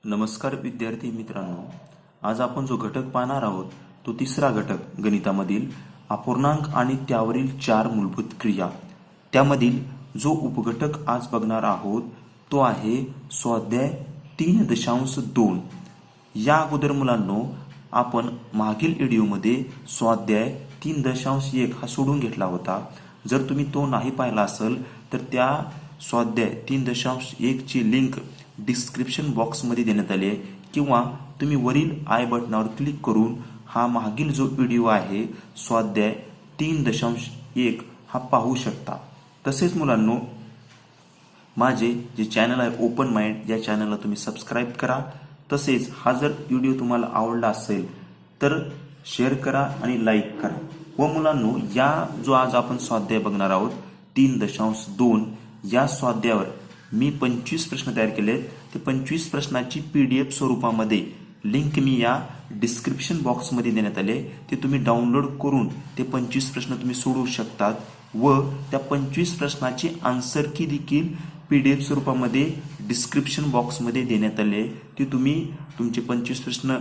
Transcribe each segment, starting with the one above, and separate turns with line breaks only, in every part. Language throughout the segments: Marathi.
नमस्कार विद्यार्थी मित्रांनो, आज आपण जो घटक पाहणार आहोत तो तिसरा घटक गणितामधील अपूर्णांक आणि त्यावरील 4 मूलभूत क्रिया. त्यामधील जो उपघटक आज बघणार आहोत तो आहे स्वाध्याय 3.2. या अगोदर मुलांनो आपण मागील व्हिडिओमध्ये स्वाध्याय 3.1 हा सोडून घेतला होता. जर तुम्ही तो नाही पाहिला असेल तर त्या स्वाध्याय 3.1 ची लिंक डिस्क्रिप्शन बॉक्समध्ये देण्यात आली आहे, किंवा तुम्ही वरील आय बटनावर क्लिक करून हा मागील जो व्हिडिओ आहे स्वाध्याय 3.1 हा पाहू शकता. तसेच मुलांनो माझे जे चॅनल आहे ओपन माइंड या चॅनलला तुम्ही सबस्क्राईब करा. तसेच हा जर व्हिडिओ तुम्हाला आवडला असेल तर शेअर करा आणि लाईक करा. व मुलांनो या जो आज आपण स्वाध्याय बघणार आहोत 3.2 या स्वाध्यायावर मी 25 प्रश्न तयार केलेत. ते 25 प्रश्नाची PDF स्वरूपामध्ये लिंक मी या डिस्क्रिप्शन बॉक्समध्ये देण्यात आले. ते तुम्ही डाउनलोड करून ते 25 प्रश्न तुम्ही सोडवू शकतात व त्या 25 प्रश्नाची आन्सर की देखील PDF स्वरूपामध्ये डिस्क्रिप्शन बॉक्समध्ये देण्यात आले. ते तुम्ही तुमचे 25 प्रश्न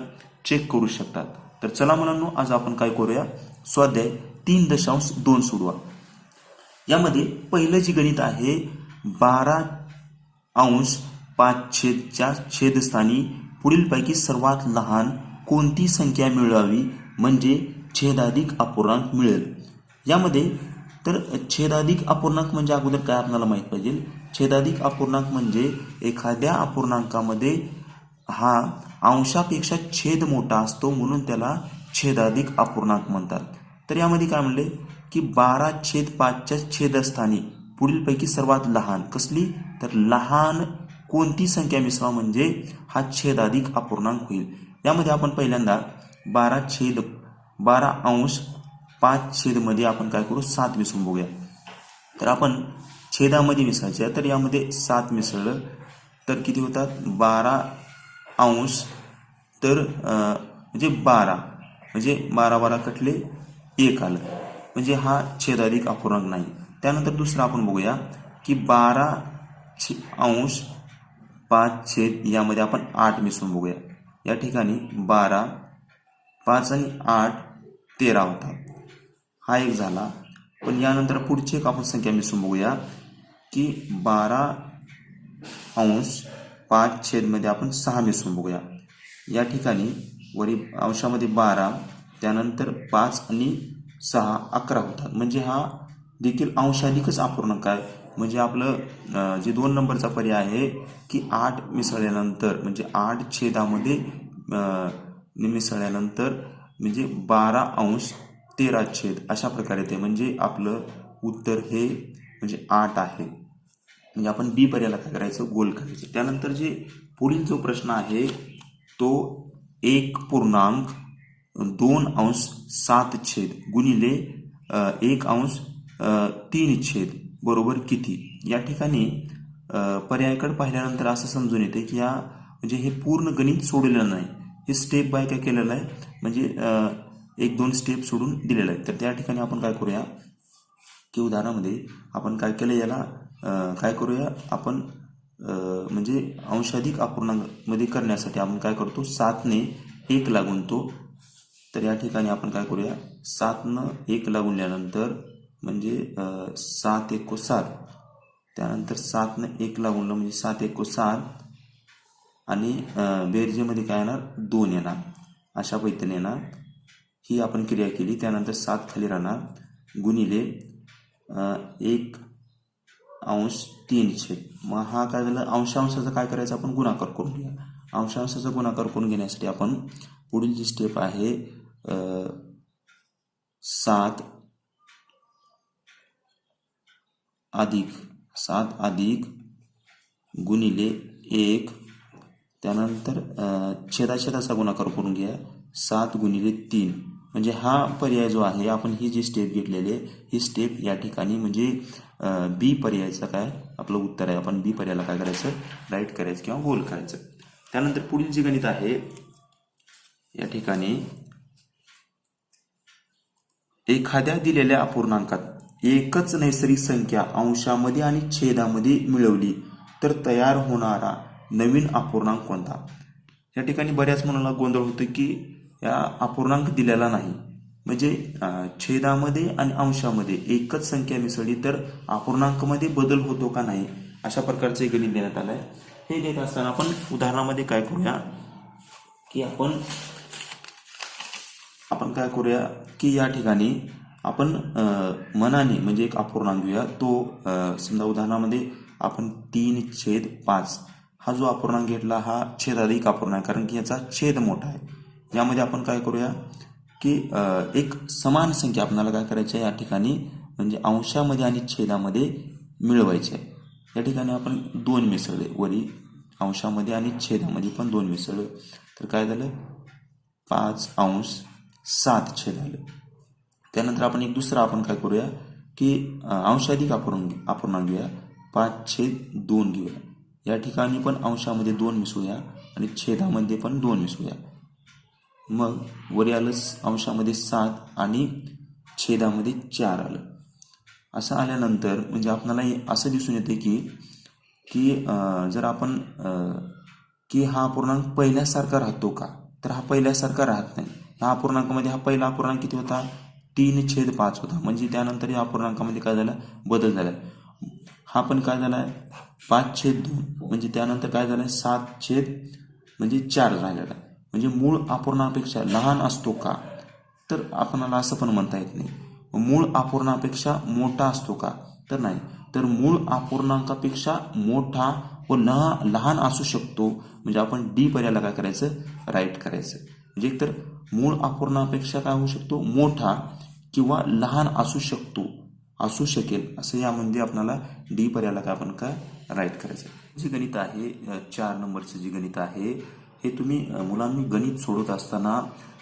चेक करू शकतात. तर चला मुलांनो आज आपण काय करूया, स्वाध्याय 3.2 सोडवा. यामध्ये पहिलं जे गणित आहे 12°5च्या छेदस्थानी पुढीलपैकी सर्वात लहान कोणती संख्या मिळवावी म्हणजे छेदाधिक अपूर्णांक मिळेल. यामध्ये तर छेदाधिक अपूर्णांक म्हणजे अगोदर काय आपल्याला माहित पाहिजे. छेदाधिक अपूर्णांक म्हणजे एखाद्या अपूर्णांकामध्ये हा अंशापेक्षा छेद मोठा असतो म्हणून त्याला छेदाधिक अपूर्णांक म्हणतात. तर यामध्ये काय म्हणले की 12/5च्या छेदस्थानी पुढीलपैकी सर्वात लहान कसली, तर लहान कोणती संख्या मिसळा म्हणजे हा छेदाधिक अपूर्णांक होईल. यामध्ये आपण पहिल्यांदा 12/5 मध्ये आपण काय करू 7 मिसळून बघूया. तर आपण छेदामध्ये मिसळायचे तर यामध्ये 7 मिसळलं तर किती होतात 12 तर म्हणजे 12 म्हणजे 12 कटले 1 आलं म्हणजे हा छेदाधिक अपूर्णांक नाही. त्यानंतर दुसरं आपण बघूया की 12/5 यामध्ये आपण 8 मिसळून बघूया. या ठिकाणी 12 5 आणि 8 13 होता, हा एक झाला. पण यानंतर पुढची एक आपण संख्या मिसळून बघूया की 12/5 मध्ये आपण 6 मिसळून बघूया. या ठिकाणी वरील अंशामध्ये 12 त्यानंतर 5 आणि 6 11 होतात म्हणजे हा देखील अंशाधिकच अपूर्णांक आहे. म्हणजे आपलं जे 2 नंबरचा पर्याय आहे की 8 मिसळल्यानंतर म्हणजे 8 छेदामध्ये मिसळल्यानंतर म्हणजे 12°13 अशा प्रकारे ते म्हणजे आपलं उत्तर हे म्हणजे 8 आहे. म्हणजे आपण बी पर्यायाला काय करायचं गोल करायचं. त्यानंतर जे पुढील जो प्रश्न आहे तो 1.2°7 गुणिले 1°3 बरोबर किती. या ठिकाणी पर्यायाकडे पाहिल्यानंतर असं समजून येते की या म्हणजे हे पूर्ण गणित सोडलेलं नाही, हे स्टेप बाय काय केलेलं आहे म्हणजे 1-2 स्टेप सोडून दिलेलं आहे. तर त्या ठिकाणी आपण काय करूया की उदाहरणामध्ये आपण काय केलं याला काय करूया आपण म्हणजे अंशाधिक अपूर्णांकमध्ये करण्यासाठी आपण काय करतो 7 ने 1 ला गुणतो. तर या ठिकाणी आपण काय करूया 7 ने 1 ला गुणल्यानंतर म्हणजे 7 × 7 त्यानंतर 7 ने 1 ला गुणलं म्हणजे 7 × 7 आणि बेरजेमध्ये काय येणार 2 येणार. अशा पद्धतीने येणार. ही आपण क्रिया केली. त्यानंतर 7 खाली राहणार गुणिले 1°3. मग हा काय झालं अंशांशाचा काय करायचं आपण गुणाकार करून घ्या. अंशांशाचा गुणाकार करून घेण्यासाठी आपण पुढील जी स्टेप आहे 7 अधिक गुणिले 1 त्यानंतर छेदाछेदाचा गुणाकार करून घ्या 7 गुणिले 3 म्हणजे हा पर्याय जो आहे आपण ही जी स्टेप घेतलेली आहे ही स्टेप या ठिकाणी म्हणजे बी पर्यायाचं काय आपलं उत्तर आहे. आपण बी पर्यायाला काय करायचं राईट करायचं किंवा गोल करायचं. त्यानंतर पुढील जे गणित आहे या ठिकाणी एखाद्या दिलेल्या अपूर्णांकात एकच नैसर्गिक संख्या अंशामध्ये आणि छेदामध्ये मिळवली तर तयार होणारा नवीन अपूर्णांक कोणता. या ठिकाणी बऱ्याच मुलांना गोंधळ होतो की या अपूर्णांक दिलेला नाही, म्हणजे छेदामध्ये आणि अंशामध्ये एकच संख्या मिसळली तर अपूर्णांकामध्ये बदल होतो का नाही, अशा प्रकारचं एक गणित देण्यात आलंय. हे देत असताना आपण उदाहरणामध्ये काय करूया की आपण काय करूया की या ठिकाणी आपण मनाने म्हणजे एक अपूर्णांक घेऊया. तो समजा उदाहरणामध्ये आपण 3/5 हा जो अपूर्णांक घेतला हा छेदाधिक अपूर्णांक, कारण की याचा छेद मोठा आहे. यामध्ये आपण काय करूया की एक समान संख्या आपल्याला काय करायची आहे या ठिकाणी, म्हणजे अंशामध्ये आणि छेदामध्ये मिळवायची आहे. या ठिकाणी आपण 2 मिसळले, वरी अंशामध्ये आणि छेदामध्ये पण 2 मिसळले, तर काय झालं 5/7 आलं. त्यानंतर आपण एक दुसरा आपण काय करूया की अंशाधिक अपूर्णांक घेऊया, 5/2 घेऊया. या ठिकाणी पण अंशामध्ये 2 मिसळूया आणि छेदामध्ये पण 2 मिसळूया. मग वरी आलं अंशामध्ये 7 आणि छेदामध्ये 4 आलं. असं आल्यानंतर म्हणजे आपल्याला असं दिसून येते की जर आपण की हा अपूर्णांक पहिल्यासारखा राहतो का, तर हा पहिल्यासारखा राहत नाही. ह्या अपूर्णांकामध्ये हा पहिला अपूर्णांक किती होता, 3/5 होता, म्हणजे त्यानंतर या अपूर्णांकामध्ये काय झाला, बदल झाला. हा पण काय झालाय 5/2, म्हणजे त्यानंतर काय झालंय 7/4 झालेला आहे. म्हणजे मूळ अपूर्णांकापेक्षा लहान असतो का, तर आपणाला असं पण म्हणता येत नाही. मूळ अपूर्णांकापेक्षा मोठा असतो का, तर नाही. तर मूळ अपूर्णांकापेक्षा मोठा व लहान असू शकतो, म्हणजे आपण डी पर्यायाला काय करायचं, राईट करायचं. म्हणजे एकतर मूळ अपूर्णांकापेक्षा काय होऊ शकतो, मोठा किंवा लहान असू शकेल, असं यामध्ये आपल्याला डी पर्यायाला काय आपण काय राईट करायचं. जे गणित आहे 4 नंबरचं जे गणित आहे हे तुम्ही मुलांनी गणित सोडवत असताना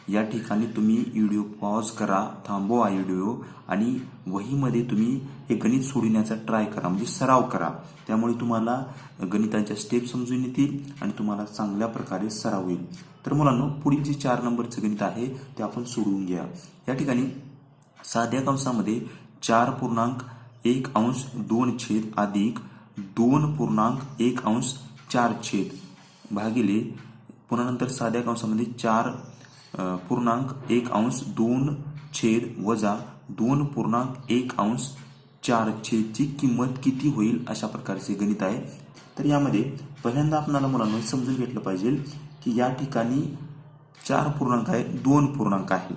या ठिकाणी तुम्ही व्हिडिओ पॉज करा, थांबवा व्हिडिओ, आणि वहीमध्ये तुम्ही हे गणित सोडवण्याचा ट्राय करा, म्हणजे सराव करा. त्यामुळे तुम्हाला गणिताच्या स्टेप समजून येतील आणि तुम्हाला चांगल्या प्रकारे सराव होईल. तर मुलांनो, पुढील जे 4 नंबरचं गणित आहे ते आपण सोडवून घ्या. या ठिकाणी साध्या कंसामध्ये 4.1/2 अधिक 2.1/4 भागिले, पुन्हा नंतर साध्या कंसामध्ये 4.1/2 वजा 2.1/4 ची किंमत किती होईल, अशा प्रकारचे गणित आहे. तर यामध्ये पहिल्यांदा आपल्याला मुलांना समजून घेतलं पाहिजे की या ठिकाणी 4 पूर्णांक आहे, 2 पूर्णांक आहे.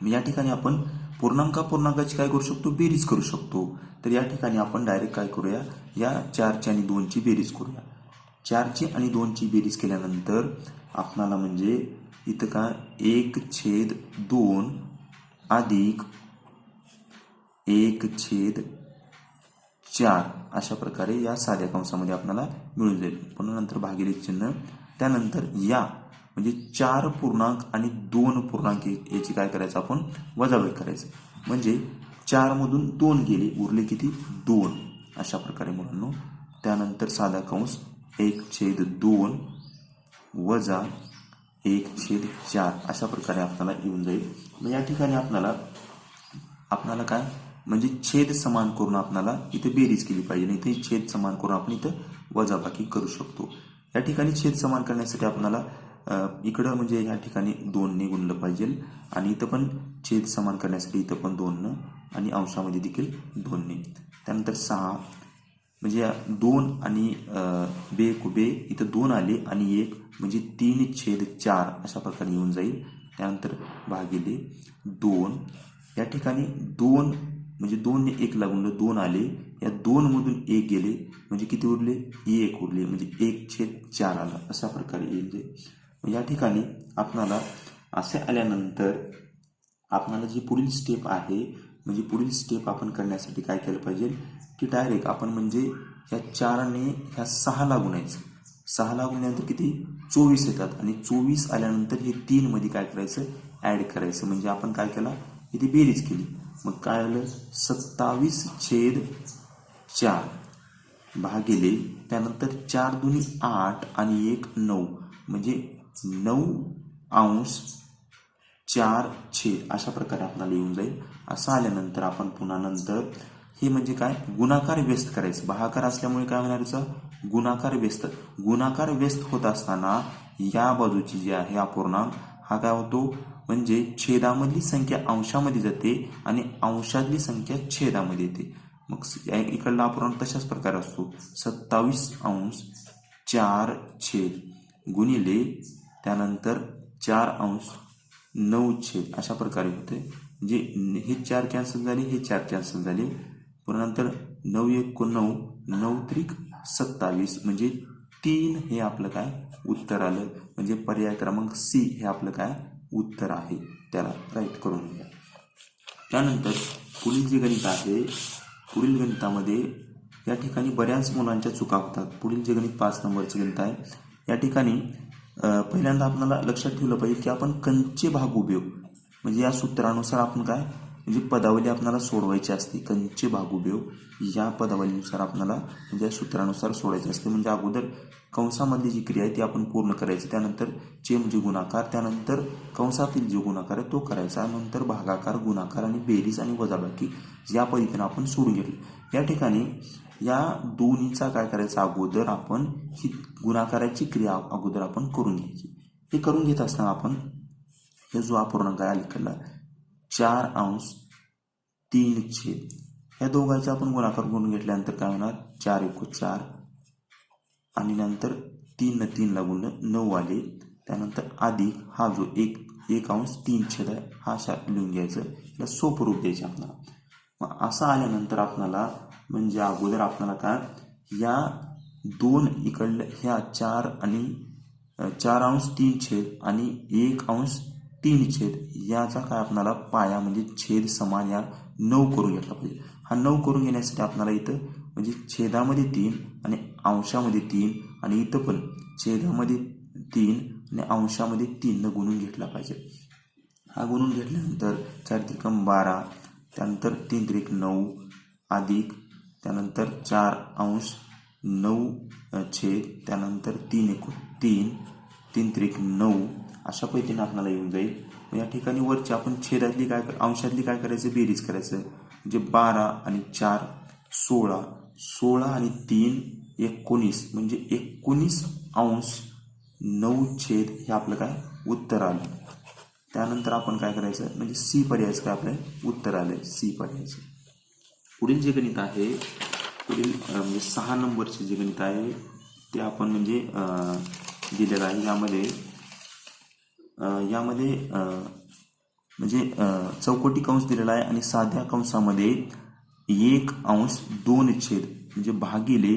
या ठिकाणी आपण पूर्णांकाची काय करू शकतो, बेरीज करू शकतो. तर या ठिकाणी आपण डायरेक्ट काय करूया, या 4ची आणि 2ची बेरीज करूया. 4ची आणि 2ची बेरीज केल्यानंतर आपणाला म्हणजे इथं काय 1/2 अधिक 1/4 अशा प्रकारे या साध्या कंसामध्ये आपल्याला मिळून जाईल. पुन्हा नंतर भागिले चिन्ह, त्यानंतर या म्हणजे 4 पूर्णांक आणि 2 पूर्णांक याची काय करायचं, आपण वजाबाकी करायचं. म्हणजे 4 मधून 2 गेले, उरले किती, 2 अशा प्रकारे मुलांनो. त्यानंतर साधा कंस 1/2 वजा 1/4 अशा प्रकारे आपल्याला येऊन जाईल. मग या ठिकाणी आपल्याला काय म्हणजे छेद समान करून आपल्याला इथे बेरीज केली पाहिजे, नाही इथे छेद समान करून आपण इथं वजाबाकी करू शकतो. या ठिकाणी छेद समान करण्यासाठी आपल्याला इकडं म्हणजे या ठिकाणी 2ने गुणलं पाहिजे, आणि इथं पण छेद समान करण्यासाठी इथं पण 2 आणि अंशामध्ये देखील 2ने. त्यानंतर 6 म्हणजे 2 आणि बे कुबे इथं 2 आले आणि 1 म्हणजे 3/4 अशा प्रकारे येऊन जाईल. त्यानंतर भागिले 2, या ठिकाणी 2 म्हणजे 2ने 1 लागून 2 आले, या 2 मधून 1 गेले म्हणजे किती उरले, 1 उरले, म्हणजे 1/4 आला, अशा प्रकारे येईल. या ठिकाणी आपल्याला असे आल्यानंतर आपल्याला जी पुढील स्टेप आहे, म्हणजे पुढील स्टेप आपण करण्यासाठी काय केलं पाहिजे की डायरेक्ट आपण म्हणजे ह्या 4ने ह्या 6ला गुणायचं. 6ला गुणल्यानंतर किती, 24 येतात, आणि 24 आल्यानंतर हे 3 मध्ये काय करायचं, ऍड करायचं. म्हणजे आपण काय केलं, इथे बेरीज केली. मग काय आलं, 27/4 भागिले, त्यानंतर 4 दुनी 8 आणि 1 9 म्हणजे 9/4 अशा प्रकारे आपल्याला येऊन जाईल. असं आल्यानंतर आपण पुन्हा नंतर हे म्हणजे काय, गुणाकार व्यस्त करायचं. भागाकार असल्यामुळे काय होणार, गुणाकार व्यस्त होत असताना या बाजूची जी आहे अपूर्णांक हा काय होतो म्हणजे छेदामधली संख्या अंशामध्ये जाते आणि अंशातली संख्या छेदामध्ये येते. मग इकडला अपूर्णांक तशाच प्रकारे असतो 27/4 गुणिले त्यानंतर 4/9 अशा प्रकारे होते. म्हणजे हे 4 कॅन्सल झाले, हे 4 कॅन्सल झाले. पुन्हा नंतर 9 1 9 9 त्रिक 27 म्हणजे 3 हे आपलं काय उत्तर आलं. म्हणजे पर्याय क्रमांक सी हे आपलं काय उत्तर आहे. त्याला राईट करून घ्या. त्यानंतर पुढील जे गणित आहे, पुढील गणितामध्ये या ठिकाणी बऱ्याच मुलांच्या चुका होतात. पुढील जे गणित 5 नंबरचं गणित आहे या ठिकाणी पहिल्यांदा आपल्याला लक्षात ठेवलं पाहिजे की आपण कंचे भाग उपयोग म्हणजे या सूत्रानुसार आपण काय म्हणजे पदावली आपल्याला सोडवायची असते. कंचे भाग उपयोग या पदावलीनुसार आपल्याला म्हणजे या सूत्रानुसार सोडायचे असते. म्हणजे अगोदर कंसामधली जी क्रिया आहे ती आपण पूर्ण करायची, त्यानंतर चे म्हणजे गुणाकार, त्यानंतर कंसातील जो गुणाकार आहे तो करायचा, नंतर भागाकार, गुणाकार आणि बेरीज आणि वजाबाकी या पद्धतीने आपण सोडून घेतलं. या ठिकाणी या दोन्हीचा काय करायचा अगोदर आपण ही गुणाकाराची क्रिया अगोदर आपण करून घ्यायची. हे करून घेत असताना आपण हे जो अपूर्णांक आहे अलीकडला 4/3 ह्या दोघांचा आपण गुणाकार करून घेतल्यानंतर काय होणार 4 × 4 आणि नंतर 3 × 3 ला गुणलं 9 आले. त्यानंतर अधिक हा जो 1/3 आहे हा लिहून घ्यायचं, याला सोपं रूप द्यायचं आपल्याला. मग असं आल्यानंतर आपल्याला म्हणजे अगोदर आपल्याला काय या दोन इकडल्या ह्या 4 आणि 4/3 आणि 1/3 याचा काय आपल्याला पाया म्हणजे छेद समान या 9 करून घेतला पाहिजे. हा 9 करून घेण्यासाठी आपल्याला इथं म्हणजे छेदामध्ये 3 आणि अंशामध्ये 3 आणि इथं पण छेदामध्ये 3 आणि अंशामध्ये 3 न गुणून घेतला पाहिजे. हा गुणून घेतल्यानंतर 4 त्रिकम 12, त्यानंतर 3 त्रिक 9 अधिक त्यानंतर 4/9 त्यानंतर 3 × 3 3 त्रिक 9 अशा पद्धतीने आपल्याला येऊन जाईल. या ठिकाणी वरची आपण छेदातली काय अंशातली काय करायचं बेरीज करायचं म्हणजे 12 आणि 4 16 16 आणि 3 19 म्हणजे 19/9 हे आपलं काय उत्तर आलं. त्यानंतर आपण काय करायचं म्हणजे सी पर्यायचं काय आपलं उत्तर आलंय सी पर्यायचं. पुढील जे गणित आहे पुढील म्हणजे 6 नंबरचे जे गणित आहे ते आपण म्हणजे दिलेलं आहे. यामध्ये म्हणजे चौकटी कंस दिलेला आहे आणि साध्या कंसामध्ये 1/2 म्हणजे भागिले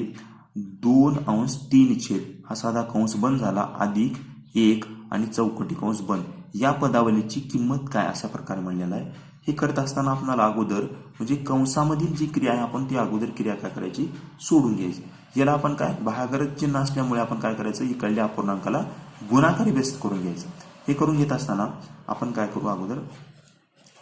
2/3 हा साधा कंस बंद झाला अधिक 1 आणि चौकटी कंस बंद या पदावलीची किंमत काय अशा प्रकारे म्हणलेला आहे. हे करत असताना आपल्याला अगोदर म्हणजे कंसामधील जी क्रिया आहे आपण ती अगोदर क्रिया काय करायची सोडून घ्यायची. याला आपण काय भागाकार चिन्ह असल्यामुळे आपण काय करायचं इकडल्या अपूर्णांकाला गुणाकारी व्यस्त करून घ्यायचं. हे करून घेत असताना आपण काय करू अगोदर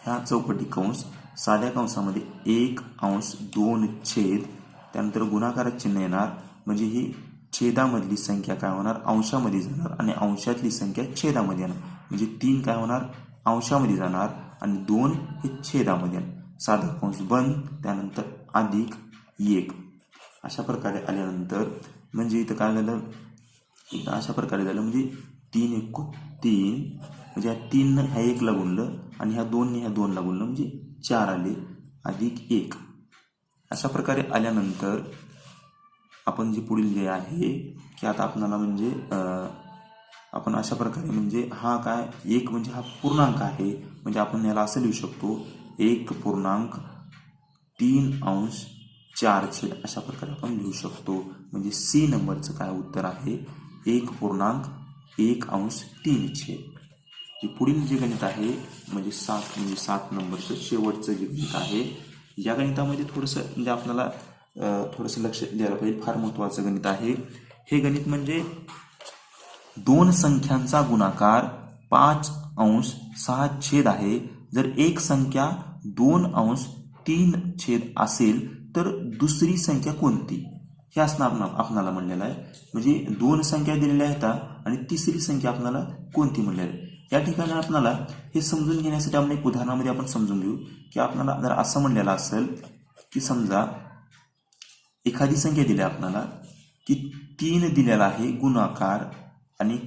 ह्या चौकटी कंस साध्या कंसामध्ये 1/2 त्यानंतर गुणाकारात चिन्ह येणार म्हणजे ही छेदामधली संख्या काय होणार अंशामध्ये जाणार आणि अंशातली संख्या छेदामध्ये येणार म्हणजे 3 काय होणार अंशामध्ये जाणार आणि 2 हे छेदामध्ये येणार. साधा कंस बंद त्यानंतर अधिक 1 अशा प्रकारे आल्यानंतर म्हणजे इथं काय झालं इथं अशा प्रकारे झालं म्हणजे 3 × 3 म्हणजे ह्या 3 ह्या 1 ला गुणलं आणि ह्या 2 ह्या 2 ला गुणलं म्हणजे 4 आले अधिक 1 अशा प्रकारे आल्यानंतर आपण जे पुढील जे आहे की आता आपल्याला म्हणजे आपण अशा प्रकारे म्हणजे हा काय 1 म्हणजे हा पूर्णांक आहे म्हणजे आपण याला असं लिहू शकतो 1.3/4 अशा प्रकारे आपण लिहू शकतो. म्हणजे सी नंबरचं काय उत्तर आहे 1.1/3. पुढील जे गणित आहे म्हणजे 7 नंबरचं शेवटचं जे गणित आहे या गणितामध्ये थोडंसं म्हणजे आपल्याला थोडंसं लक्ष द्यायला पाहिजे. फार महत्त्वाचं गणित आहे हे गणित. म्हणजे दोन संख्यांचा गुणाकार 5/6 आहे. जर एक संख्या 2/3 असेल तर दुसरी संख्या कोणती हे असणार आपल्याला म्हणलेलं आहे. म्हणजे 2 संख्या दिलेल्या आहेत आणि तिसरी संख्या आपल्याला कोणती म्हणलेली आहे. या ठिकाणी आपल्याला हे समजून घेण्यासाठी आपण एक उदाहरणामध्ये आपण समजून घेऊ की आपल्याला जर असं म्हणलेलं असेल की समजा एखादी संख्या दिली आपल्याला की 3 दिलेला आहे गुणाकार आणि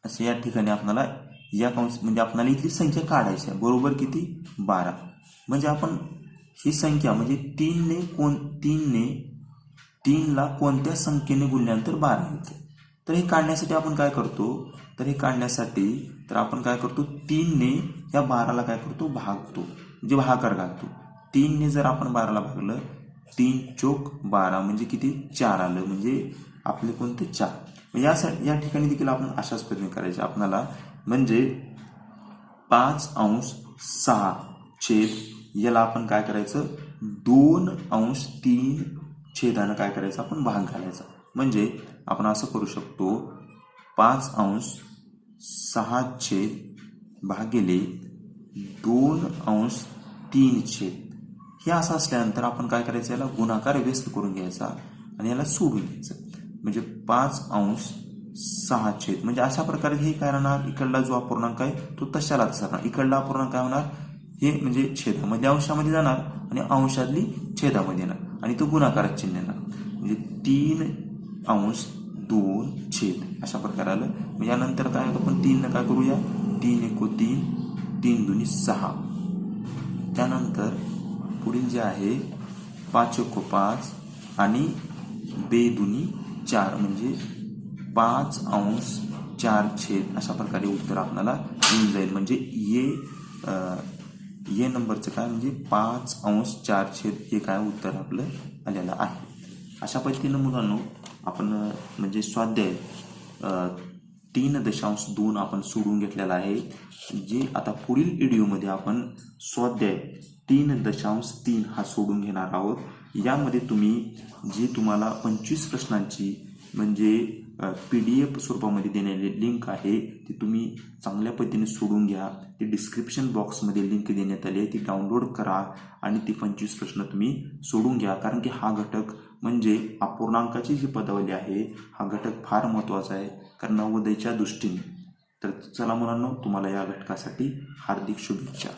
असं या ठिकाणी आपल्याला या कंस म्हणजे आपल्याला इथली संख्या काढायची आहे. बरोबर किती 12. म्हणजे आपण ही संख्या म्हणजे 3ला कोणत्या संख्येने गुणल्यानंतर 12 येते. तर हे काढण्यासाठी आपण काय करतो, तर आपण काय करतो 3ने या 12ला काय करतो भागतो, म्हणजे भागाकार घालतो. 3ने जर आपण 12ला भागलं 3 चोक 12 म्हणजे किती 4 आलं, म्हणजे आपले कोणते 4. या ठिकाणी देखील आपण अशाच पद्धतीने करायचे आपल्याला. म्हणजे 5/6 याला आपण काय करायचं 2/3 छेदानं काय करायचं आपण भाग घालायचा. म्हणजे आपण असं करू शकतो 5/6 भागिले 2/3. हे असं असल्यानंतर आपण काय करायचं याला गुणाकार व्यस्त करून घ्यायचा आणि याला सोडून घ्यायचं. म्हणजे 5/6 म्हणजे अशा प्रकारे हे काय राहणार, इकडला जो अपूर्णांक आहे तो तशाला तसा राहणार. इकडला अपूर्णांक काय होणार, हे म्हणजे छेदामध्ये अंशामध्ये जाणार आणि अंशातली छेदामध्ये येणार आणि तो गुणाकारात चिन्ह येणार. म्हणजे 3/2 अशा प्रकारे आलं. मग यानंतर काय आपण 3 काय करूया 3 × 3 3 × 2 6. त्यानंतर पुढील जे आहे 5 × 5 आणि 2 × 4 म्हणजे 5/4 अशा प्रकारे उत्तर आपल्याला येऊन जाईल. म्हणजे ये नंबरचं काय म्हणजे 5/4 हे काय उत्तर आपलं आलेलं आहे. अशा पद्धतीनं मुलांनो आपण म्हणजे स्वाध्याय 3.2 आपण सोडून घेतलेला आहे. जे आता पुढील व्हिडिओमध्ये आपण स्वाध्याय 3.3 हा सोडून घेणार आहोत. यामध्ये तुम्हाला 25 प्रश्नांची म्हणजे PDF स्वरूपामध्ये देण्याची लिंक आहे, ती तुम्ही चांगल्या पद्धतीने सोडून घ्या. ती डिस्क्रिप्शन बॉक्समध्ये लिंक देण्यात आली आहे, ती डाउनलोड करा आणि ती 25 प्रश्न तुम्ही सोडून घ्या. कारण की हा घटक म्हणजे अपूर्णांकाची जी पदावली आहे हा घटक फार महत्त्वाचा आहे कारण नवोदयच्या दृष्टीने. तर चला मुलांनो, तुम्हाला या घटकासाठी हार्दिक शुभेच्छा.